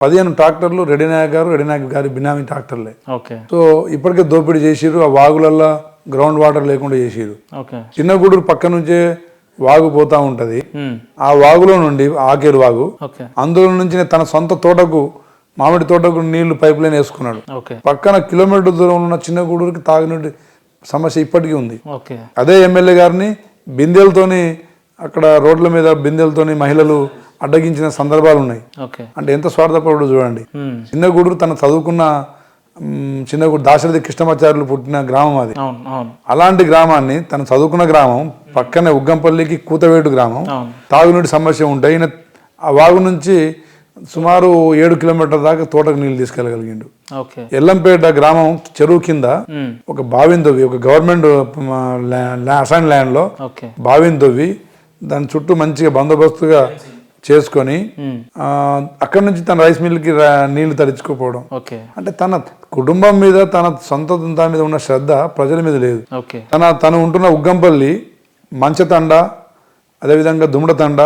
15 ట్రాక్టర్లు రెడ్డి నాయక్ గారి బినామీ ట్రాక్టర్లే. Okay. So ఇప్పటికే దోపిడీ చేసిర్రు. ఆ వాగులల్లో గ్రౌండ్ వాటర్ లేకుండా చేసిర్రు. ఓకే. చిన్న గూడూరు పక్క నుంచే వాగు పోతా ఉంటది. ఆ వాగులో నుండి ఆకేరు వాగు, ఓకే, అందులో నుంచి తన సొంత తోటకు మామిడి తోటకు నీళ్లు పైప్ లైన్ వేసుకున్నాడు. ఓకే. పక్కన కిలోమీటర్ దూరంలో ఉన్న చిన్న గూడూరుకి తాగునీటి సమస్య ఇప్పటికీ ఉంది. ఓకే. అదే ఎమ్మెల్యే గారిని బిందెలతోని అక్కడ రోడ్ల మీద బిందెలతోని మహిళలు అడ్డగించిన సందర్భాలు ఉన్నాయి. ఓకే. అంటే ఎంత స్వార్థపరుడు చూడండి. చిన్న గూడూరు తన చదువుకున్న చిన్న గూడూరు దాశరథి కృష్ణమాచార్యులు పుట్టిన గ్రామం అది. అవును, అవును. అలాంటి గ్రామాన్ని తను చదువుకున్న గ్రామం పక్కనే ఉగ్గంపల్లికి కూతవేటు గ్రామం, తాగునీటి సమస్య ఉంటాయి. ఈయన ఆ వాగు నుంచి సుమారు 7 కిలోమీటర్ల దాకా తోటకు నీళ్లు తీసుకెళ్ళగలిగిండు. ఓకే. ఎల్లంపేట గ్రామం చెరువు కింద ఒక బావిని తవ్వి, ఒక గవర్నమెంట్ అసైన్ ల్యాండ్ లో బావిని తవ్వి దాని చుట్టూ మంచిగా బందోబస్తుగా చేసుకొని అక్కడి నుంచి తన రైస్ మిల్కి నీళ్లు తరించుకోపోవడం. అంటే తన కుటుంబం మీద తన సొంత దాని మీద ఉన్న శ్రద్ధ ప్రజల మీద లేదు. తను ఉంటున్న ఉగ్గంపల్లి, మంచతండ, అదేవిధంగా దుమ్మడతండ,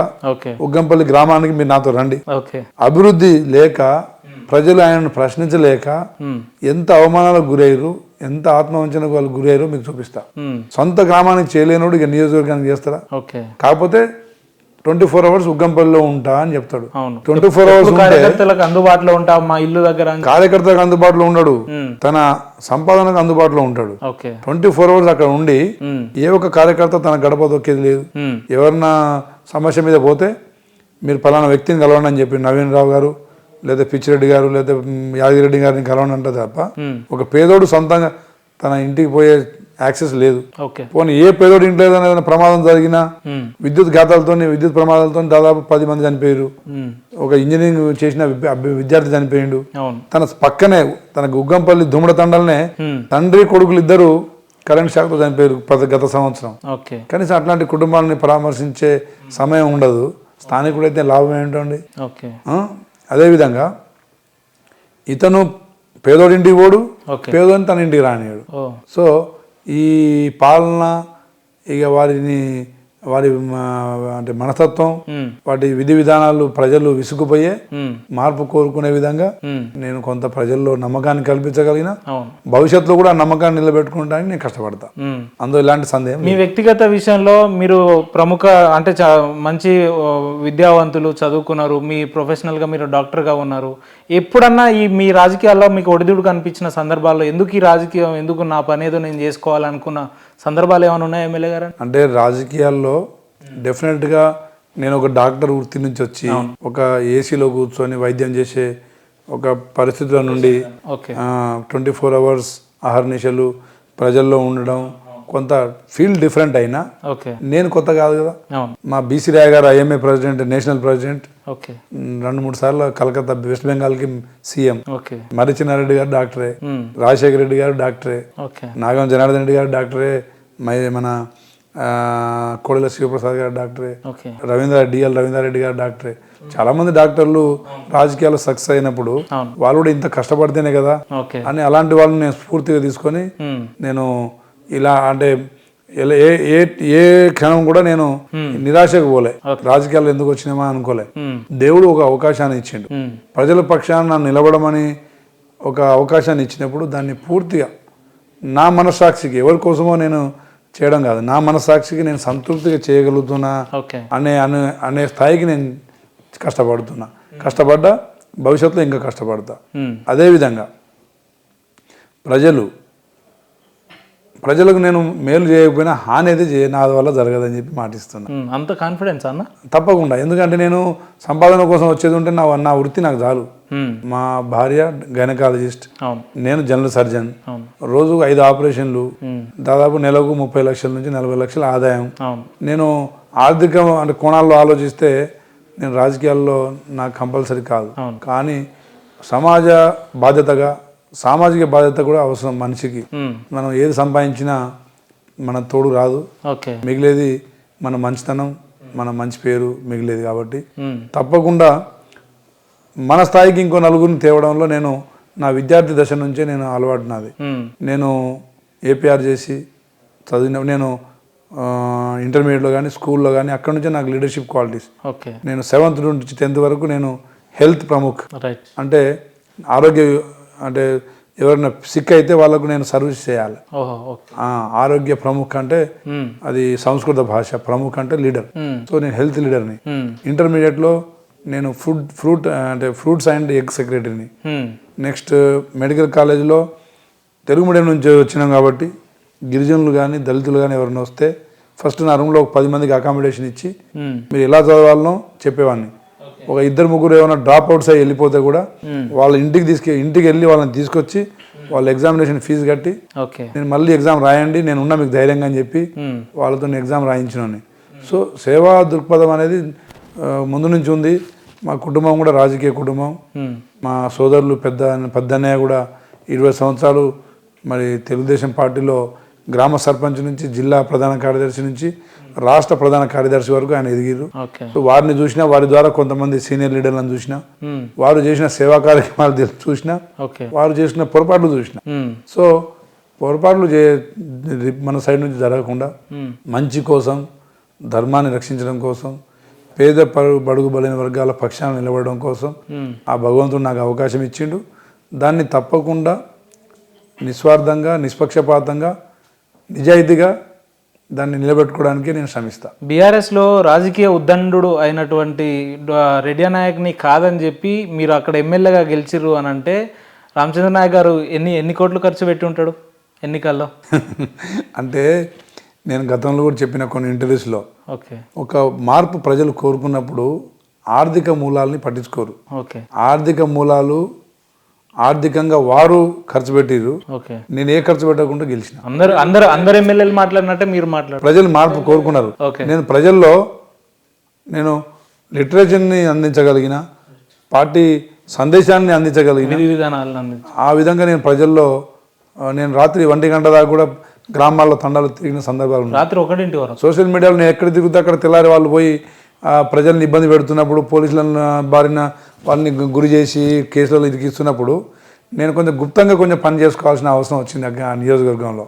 ఉగ్గంపల్లి గ్రామానికి మీరు నాతో రండి. అభివృద్ధి లేక ప్రజలు ఆయనను ప్రశ్నించలేక ఎంత అవమానాలకు గురయ్యారు, ఎంత ఆత్మవంచనకు వాళ్ళు గురయ్యారో మీకు చూపిస్తా. సొంత గ్రామానికి చేయలేనోడు ఇక నియోజకవర్గానికి చేస్తారా? కాకపోతే 24 hours ఉగ్గంపల్లిలో ఉంటా అని చెప్తాడు. 24 hours కార్యకర్తలకు అందుబాటులో ఉంటా, మా ఇల్లు దగ్గర కార్యకర్తలకు అందుబాటులో ఉండడు, తన సంపాదనకు అందుబాటులో ఉంటాడు. 24 hours అక్కడ ఉండి ఏ ఒక్క కార్యకర్త తన గడప దొక్కేది లేదు. ఎవరన్నా సమస్య మీద పోతే మీరు పలానా వ్యక్తిని కలవండి అని చెప్పి నవీన్ రావు గారు లేదా పిచ్చిరెడ్డి గారు లేదా యాదగిరెడ్డి గారిని కలవండి అంటే తప్ప ఒక పేదోడు సొంతంగా తన ఇంటికి పోయే యాక్సెస్ లేదు. పోనీ ఏ పేదోడు ఇంట్లో ఏదైనా ప్రమాదం జరిగినా విద్యుత్ ప్రమాదాలతో దాదాపు 10 మంది చనిపోయారు. ఒక ఇంజనీరింగ్ చేసిన విద్యార్థి చనిపోయిండు. తన పక్కనే తన ఉగ్గంపల్లి దుమ్మడతండలనే తండ్రి కొడుకులు ఇద్దరు కరెంట్ షాక్తో చనిపోయారు గత సంవత్సరం. కనీసం అట్లాంటి కుటుంబాలని పరామర్శించే సమయం ఉండదు. స్థానికుడైతే లాభం ఏంటండి? అదేవిధంగా ఇతను పేదోడింటికి పోడు, పేదోని తన ఇంటికి రానియాడు. సో ఈ పాలన ఇక వారి అంటే మనస్తత్వం, వాటి విధి విధానాలు ప్రజలు విసుగుపోయే మార్పు కోరుకునే విధంగా నేను కొంత ప్రజల్లో నమ్మకాన్ని కల్పించగలిగిన, భవిష్యత్తులో కూడా నమ్మకాన్ని నిలబెట్టుకోవడానికి నేను కష్టపడతా. అందులో ఇలాంటి సందేహం. మీ వ్యక్తిగత విషయంలో మీరు ప్రముఖ అంటే మంచి విద్యావంతులు, చదువుకున్నారు, మీ ప్రొఫెషనల్ గా మీరు డాక్టర్ గా ఉన్నారు. ఎప్పుడన్నా మీ రాజకీయాల్లో మీకు ఒడిదుడు కనిపించిన సందర్భాల్లో ఎందుకు ఈ రాజకీయం, ఎందుకు నా పని ఏదో నేను చేసుకోవాలనుకున్న సందర్భాలు ఏమైనా ఉన్నాయా ఎమ్మెల్యే గారు? అంటే రాజకీయాల్లో డెఫినెట్గా నేను ఒక డాక్టర్ వృత్తి నుంచి వచ్చి ఒక ఏసీలో కూర్చొని వైద్యం చేసే ఒక పరిస్థితుల నుండి 24 hours అహర్నిశలు ప్రజల్లో ఉండడం, కొంత ఫీల్డ్ డిఫరెంట్ అయినా నేను కొత్త కాదు కదా. మా బీసీ రాయ్ గారు ఐఎంఏ ప్రెసిడెంట్, నేషనల్ ప్రెసిడెంట్, 2-3 సార్లు కలకత్తా వెస్ట్ బెంగాల్ కి సీఎం. మర్రిచిన్నారెడ్డి గారు డాక్టరే, రాజశేఖర రెడ్డి గారు డాక్టరే, నాగం జనార్దన్ రెడ్డి గారు డాక్టరే, మన కోడెల శివప్రసాద్ గారు డాక్టరే, డిఎల్ రవీంద్రారెడ్డి గారు డాక్టరే. చాలా మంది డాక్టర్లు రాజకీయాలు సక్సెస్ అయినప్పుడు వాళ్ళు కూడా ఇంత కష్టపడితేనే కదా అని అలాంటి వాళ్ళని నేను స్ఫూర్తిగా తీసుకొని నేను ఇలా అంటే ఏ క్షణం కూడా నేను నిరాశకు పోలే. రాజకీయాలు ఎందుకు వచ్చినామా అనుకోలే. దేవుడు ఒక అవకాశాన్ని ఇచ్చిండు, ప్రజల పక్షాన నన్ను నిలబడమని ఒక అవకాశాన్ని ఇచ్చినప్పుడు దాన్ని పూర్తిగా నా మనస్సాక్షికి, ఎవరి కోసమో నేను చేయడం కాదు, నా మనస్సాక్షికి నేను సంతృప్తిగా చేయగలుగుతున్నా అనే స్థాయికి నేను కష్టపడ్డా, భవిష్యత్తులో ఇంకా కష్టపడతా. అదేవిధంగా ప్రజలకు నేను మేలు చేయకపోయినా హాని అయితే నా వల్ల జరగదని చెప్పి మాటిస్తున్నా. అంత కాన్ఫిడెన్స్ అన్న? తప్పకుండా. ఎందుకంటే నేను సంపాదన కోసం వచ్చేది ఉంటే నా వృత్తి నాకు చాలు. మా భార్య గైనకాలజిస్ట్, నేను జనరల్ సర్జన్. రోజు 5 ఆపరేషన్లు, దాదాపు నెలకు 30 లక్షల నుంచి 40 లక్షల ఆదాయం. నేను ఆర్థిక అంటే కోణాల్లో ఆలోచిస్తే నేను రాజకీయాల్లో నాకు కంపల్సరీ కాదు. కానీ సమాజ బాధ్యతగా, సామాజిక బాధ్యత కూడా అవసరం మనిషికి. మనం ఏది సంపాదించినా మన తోడు రాదు, మిగిలేది మన మంచితనం, మన మంచి పేరు మిగిలేది. కాబట్టి తప్పకుండా మన స్థాయికి ఇంకో నలుగురిని తేవడంలో నేను నా విద్యార్థి దశ నుంచే నేను అలవాటు నాది. నేను ఏపీఆర్ చేసి చదివిన, నేను ఇంటర్మీడియట్లో కానీ స్కూల్లో కానీ అక్కడ నుంచే నాకు లీడర్షిప్ క్వాలిటీస్. నేను 7th నుంచి 10th వరకు నేను హెల్త్ ప్రముఖ్ రైట్. అంటే ఆరోగ్య అంటే ఎవరైనా సిక్ అయితే వాళ్ళకు నేను సర్వీస్ చేయాలి. ఓహో, ఓకే. ఆరోగ్య ప్రముఖ్ అంటే అది సంస్కృత భాష, ప్రముఖ్ అంటే లీడర్. సో నేను హెల్త్ లీడర్ని. ఇంటర్మీడియట్లో నేను ఫ్రూట్స్ అండ్ ఎగ్ సెక్రటరీని. నెక్స్ట్ మెడికల్ కాలేజ్లో తెలుగు మీడియం నుంచి వచ్చినాం కాబట్టి గిరిజనులు కానీ దళితులు కానీ ఎవరైనా వస్తే ఫస్ట్ నా రూమ్లో ఒక 10 మందికి అకామిడేషన్ ఇచ్చి మీరు ఎలా చదవాలనో చెప్పేవాడిని. ఒక 2-3 ఏమైనా డ్రాప్ అవుట్స్ అయ్యి వెళ్ళిపోతే కూడా వాళ్ళ ఇంటికి వెళ్ళి వాళ్ళని తీసుకొచ్చి వాళ్ళ ఎగ్జామినేషన్ ఫీజు కట్టి నేను మళ్ళీ ఎగ్జామ్ రాయండి, నేను ఉన్నా మీకు ధైర్యంగా అని చెప్పి వాళ్ళతో ఎగ్జామ్ రాయించినాను. సో సేవా దృక్పథం అనేది ముందు నుంచి ఉంది. మా కుటుంబం కూడా రాజకీయ కుటుంబం. మా సోదరులు పెద్దన్నయ్య కూడా 20 సంవత్సరాలు మరి తెలుగుదేశం పార్టీలో గ్రామ సర్పంచ్ నుంచి జిల్లా ప్రధాన కార్యదర్శి నుంచి రాష్ట్ర ప్రధాన కార్యదర్శి వరకు ఆయన ఎదిగారు. సో వారిని చూసినా, వారి ద్వారా కొంతమంది సీనియర్ లీడర్లను చూసినా, వారు చేసిన సేవా కార్యక్రమాలు చూసినా, వారు చేసిన పొరపాట్లు చూసినా. సో పొరపాట్లు మన సైడ్ నుంచి జరగకుండా మంచి కోసం, ధర్మాన్ని రక్షించడం కోసం, పేద బడుగు బలైన వర్గాల పక్షాన నిలబడడం కోసం ఆ భగవంతుడు నాకు అవకాశం ఇచ్చిండు. దాన్ని తప్పకుండా నిస్వార్థంగా, నిష్పక్షపాతంగా, నిజాయితీగా దాన్ని నిలబెట్టుకోవడానికి నేను శ్రమిస్తా. బీఆర్ఎస్లో రాజకీయ ఉద్దండు అయినటువంటి రెడ్డి నాయక్ని కాదని చెప్పి మీరు అక్కడ ఎమ్మెల్యేగా గెలిచిర్రు అని అంటే రామచంద్ర నాయక్ గారు ఎన్ని కోట్లు ఖర్చు పెట్టి ఉంటాడు ఎన్నికల్లో? అంటే నేను గతంలో కూడా చెప్పిన కొన్ని ఇంటర్వ్యూస్లో ఒక మార్పు ప్రజలు కోరుకున్నప్పుడు ఆర్థిక మూలాలని పట్టించుకోరు. ఆర్థిక మూలాలు ఆర్థికంగా వారు ఖర్చు పెట్టిరు, నేను ఏ ఖర్చు పెట్టకుండా గెలిచిన. అందరు ఎమ్మెల్యేలు మాట్లాడినట్టే మీరు మాట్లాడారు. ప్రజలు మార్పు కోరుకున్నారు. నేను ప్రజల్లో నేను లిటరేచర్ని అందించగలిగిన, పార్టీ సందేశాన్ని అందించగలిగిన, ఆ విధంగా నేను ప్రజల్లో నేను రాత్రి 1 గంట దాకా కూడా గ్రామాల్లో తండాలు తిరిగిన సందర్భాలు ఉన్నాయి. రాత్రి 1 వరకు సోషల్ మీడియాలో నేను ఎక్కడ తిరుగుతా అక్కడ తెల్లారి వాళ్ళు పోయి ప్రజల్ని ఇబ్బంది పెడుతున్నప్పుడు, పోలీసులను బారిన వాళ్ళని గురి చేసి కేసులలో ఇరికిస్తున్నప్పుడు నేను కొంచెం గుప్తంగా పని చేసుకోవాల్సిన అవసరం వచ్చింది ఆ నియోజకవర్గంలో.